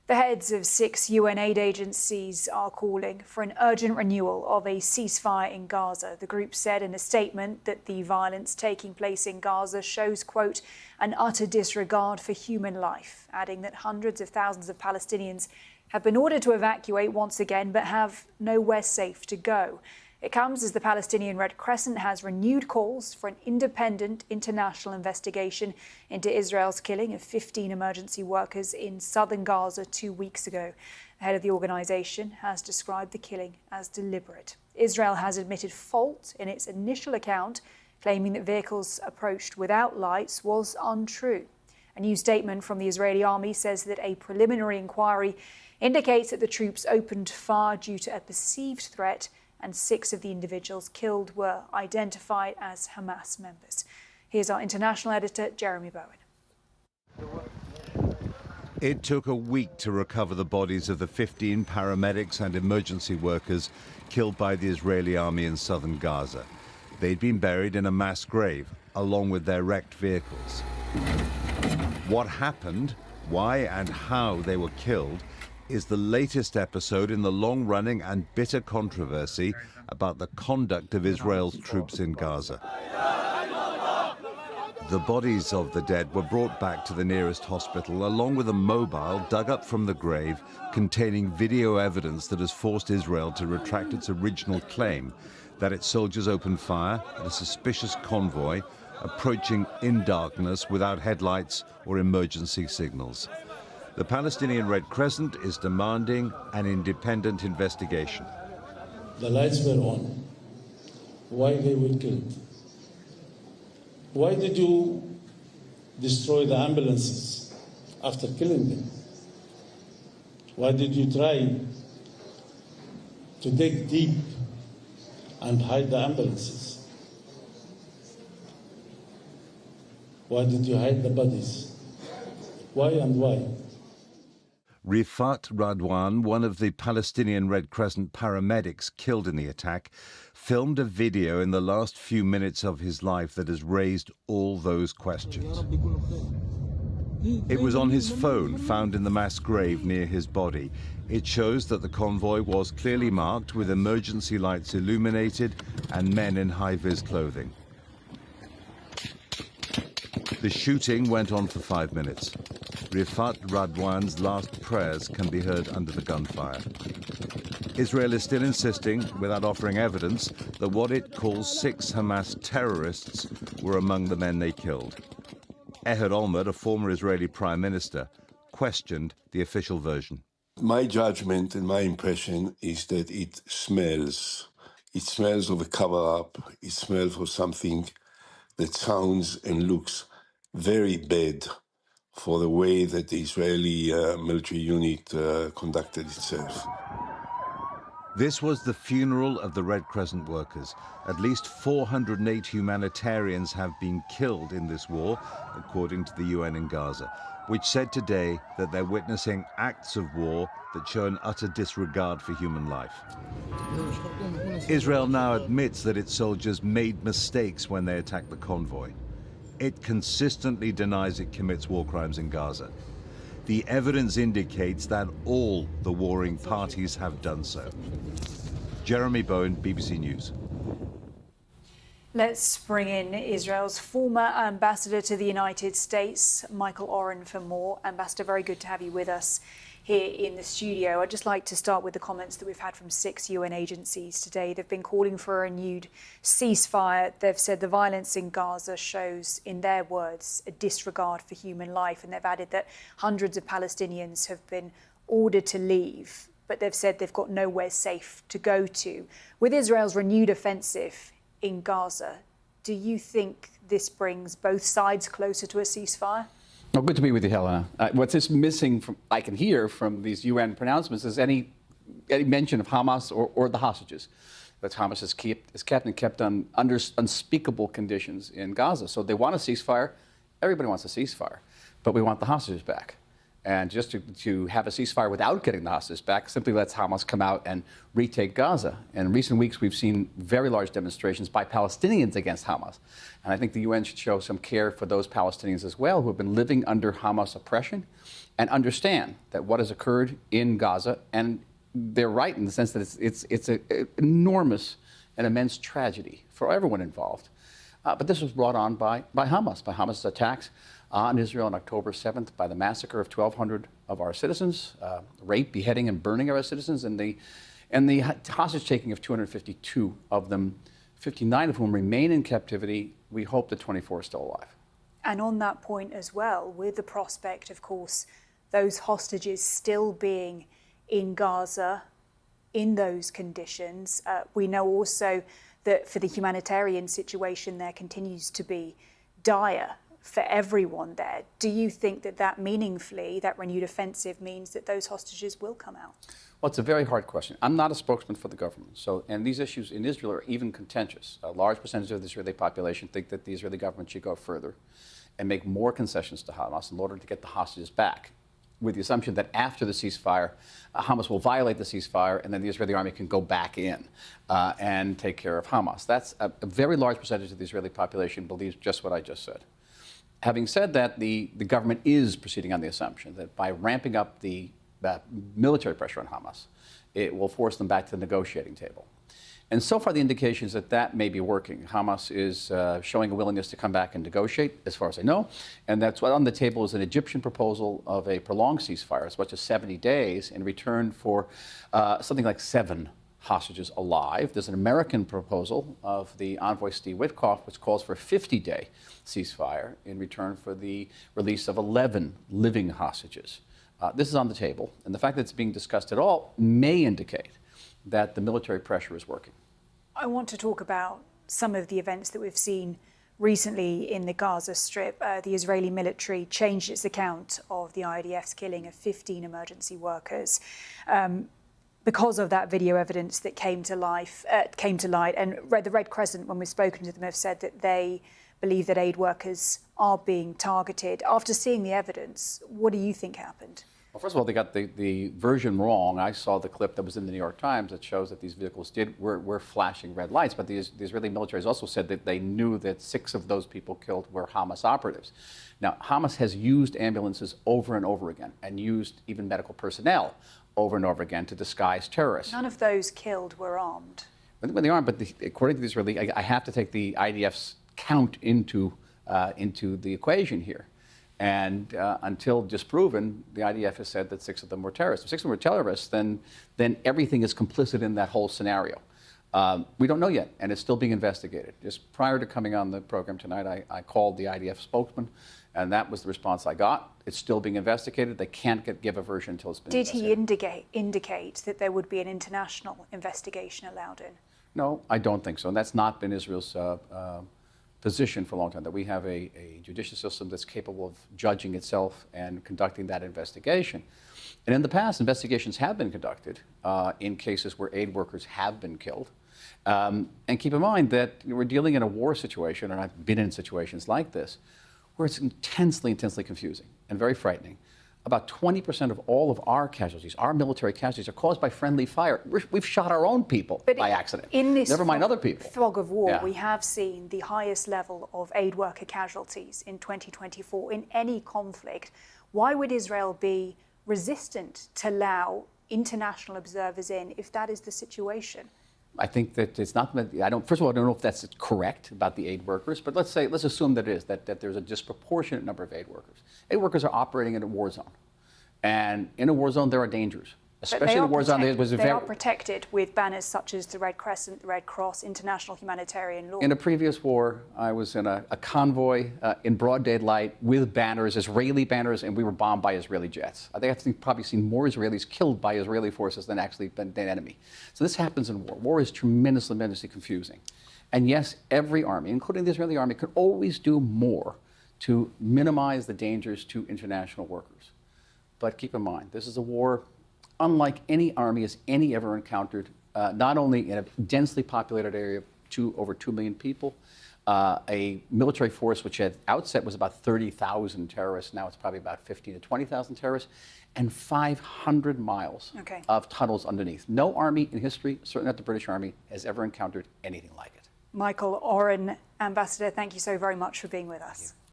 The heads of 6 UN aid agencies are calling for an urgent renewal of a ceasefire in Gaza. The group said in a statement that the violence taking place in Gaza shows, quote, an utter disregard for human life, adding that hundreds of thousands of Palestinians have been ordered to evacuate once again but have nowhere safe to go. It comes as the Palestinian Red Crescent has renewed calls for an independent international investigation into Israel's killing of 15 emergency workers in southern Gaza 2 weeks ago. The head of the organisation has described the killing as deliberate. Israel has admitted fault in its initial account, claiming that vehicles approached without lights was untrue. A new statement from the Israeli army says that a preliminary inquiry indicates that the troops opened fire due to a perceived threat, and 6 of the individuals killed were identified as Hamas members. Here's our international editor, Jeremy Bowen. It took a week to recover the bodies of the 15 paramedics and emergency workers killed by the Israeli army in southern Gaza. They'd been buried in a mass grave, along with their wrecked vehicles. What happened, why and how they were killed, is the latest episode in the long-running and bitter controversy about the conduct of Israel's troops in Gaza. The bodies of the dead were brought back to the nearest hospital, along with a mobile dug up from the grave containing video evidence that has forced Israel to retract its original claim that its soldiers opened fire at a suspicious convoy approaching in darkness without headlights or emergency signals. The Palestinian Red Crescent is demanding an independent investigation. The lights were on. Why they were killed? Why did you destroy the ambulances after killing them? Why did you try to dig deep and hide the ambulances? Why did you hide the bodies? Why and why? Rifat Radwan, one of the Palestinian Red Crescent paramedics killed in the attack, filmed a video in the last few minutes of his life that has raised all those questions. It was on his phone, found in the mass grave near his body. It shows that the convoy was clearly marked with emergency lights illuminated and men in high-vis clothing. The shooting went on for 5 minutes. Rifat Radwan's last prayers can be heard under the gunfire. Israel is still insisting, without offering evidence, that what it calls 6 Hamas terrorists were among the men they killed. Ehud Olmert, a former Israeli prime minister, questioned the official version. My judgment and my impression is that it smells. It smells of a cover-up. It smells of something that sounds and looks very bad for the way that the Israeli military unit conducted itself. This was the funeral of the Red Crescent workers. At least 408 humanitarians have been killed in this war, according to the UN in Gaza, which said today that they're witnessing acts of war that show an utter disregard for human life. Israel now admits that its soldiers made mistakes when they attacked the convoy. It consistently denies it commits war crimes in Gaza. The evidence indicates that all the warring parties have done so. Jeremy Bowen, BBC News. Let's bring in Israel's former ambassador to the United States, Michael Oren, for more. Ambassador, very good to have you with us here in the studio. I'd just like to start with the comments that we've had from 6 UN agencies today. They've been calling for a renewed ceasefire. They've said the violence in Gaza shows, in their words, a disregard for human life. And they've added that hundreds of Palestinians have been ordered to leave, but they've said they've got nowhere safe to go to. With Israel's renewed offensive in Gaza, do you think this brings both sides closer to a ceasefire? Well, good to be with you, Helena. What's just missing, I can hear from these UN pronouncements, is any mention of Hamas or the hostages that Hamas has kept under unspeakable conditions in Gaza. So they want a ceasefire. Everybody wants a ceasefire, but we want the hostages back. And just to have a ceasefire without getting the hostages back simply lets Hamas come out and retake Gaza. And in recent weeks, we've seen very large demonstrations by Palestinians against Hamas. And I think the UN should show some care for those Palestinians as well who have been living under Hamas oppression and understand that what has occurred in Gaza, and they're right in the sense that it's an enormous and immense tragedy for everyone involved. But this was brought on by Hamas's attacks on Israel on October 7th, by the massacre of 1,200 of our citizens, rape, beheading, and burning of our citizens, and the hostage taking of 252 of them, 59 of whom remain in captivity. We hope that 24 are still alive. And on that point as well, with the prospect, of course, those hostages still being in Gaza in those conditions, we know also that for the humanitarian situation there continues to be dire for everyone there. Do you think that meaningfully, that renewed offensive means that those hostages will come out? Well, it's a very hard question. I'm not a spokesman for the government. And these issues in Israel are even contentious. A large percentage of the Israeli population think that the Israeli government should go further and make more concessions to Hamas in order to get the hostages back, with the assumption that after the ceasefire, Hamas will violate the ceasefire, and then the Israeli army can go back in and take care of Hamas. That's a very large percentage of the Israeli population believes just what I just said. Having said that, the government is proceeding on the assumption that by ramping up the military pressure on Hamas, it will force them back to the negotiating table. And so far, the indications that may be working. Hamas is showing a willingness to come back and negotiate, as far as I know. And that's what on the table is an Egyptian proposal of a prolonged ceasefire, as much as 70 days, in return for something like 7 hostages alive. There's an American proposal of the envoy Steve Witkoff, which calls for a 50-day ceasefire in return for the release of 11 living hostages. This is on the table, and the fact that it's being discussed at all may indicate that the military pressure is working. I want to talk about some of the events that we've seen recently in the Gaza Strip. The Israeli military changed its account of the IDF's killing of 15 emergency workers because of that video evidence that came to light. And the Red Crescent, when we've spoken to them, have said that they believe that aid workers are being targeted. After seeing the evidence, what do you think happened? Well, first of all, they got the version wrong. I saw the clip that was in the New York Times that shows that these vehicles were flashing red lights, but the Israeli military has also said that they knew that 6 of those people killed were Hamas operatives. Now, Hamas has used ambulances over and over again, and used even medical personnel over and over again to disguise terrorists. None of those killed were armed. Well, they aren't, but according to the Israeli, I have to take the IDF's count into the equation here. And until disproven, the IDF has said that 6 of them were terrorists. If 6 of them were terrorists, then everything is complicit in that whole scenario. We don't know yet, and it's still being investigated. Just prior to coming on the program tonight, I called the IDF spokesman, and that was the response I got. It's still being investigated. They can't give a version until it's been investigated. Did he indicate that there would be an international investigation allowed in? No, I don't think so. And that's not been Israel's position for a long time, that we have a judicial system that's capable of judging itself and conducting that investigation. And in the past, investigations have been conducted in cases where aid workers have been killed. And keep in mind that we're dealing in a war situation, and I've been in situations like this, where it's intensely confusing and very frightening. About 20% of all of our casualties, our military casualties, are caused by friendly fire. We've shot our own people by accident. In this never mind other people. Fog of war, we have seen the highest level of aid worker casualties in 2024 in any conflict. Why would Israel be resistant to allow international observers in if that is the situation? I think that it's not. First of all, I don't know if that's correct about the aid workers, but let's assume that it is, that there's a disproportionate number of aid workers. Aid workers are operating in a war zone, and in a war zone there are dangers. Especially in a war zone, they are protected with banners such as the Red Crescent, the Red Cross, international humanitarian law. In a previous war, I was in a convoy in broad daylight with banners, Israeli banners, and we were bombed by Israeli jets. I think I've probably seen more Israelis killed by Israeli forces than enemy. So this happens in war. War is tremendously confusing. And yes, every army, including the Israeli army, could always do more to minimize the dangers to international workers. But keep in mind, this is a war unlike any army has ever encountered, not only in a densely populated area of over 2 million people, a military force which at outset was about 30,000 terrorists. Now it's probably about 15 to 20,000 terrorists, and 500 miles of tunnels underneath. No army in history, certainly not the British Army, has ever encountered anything like it. Michael Oren, Ambassador, thank you so very much for being with us.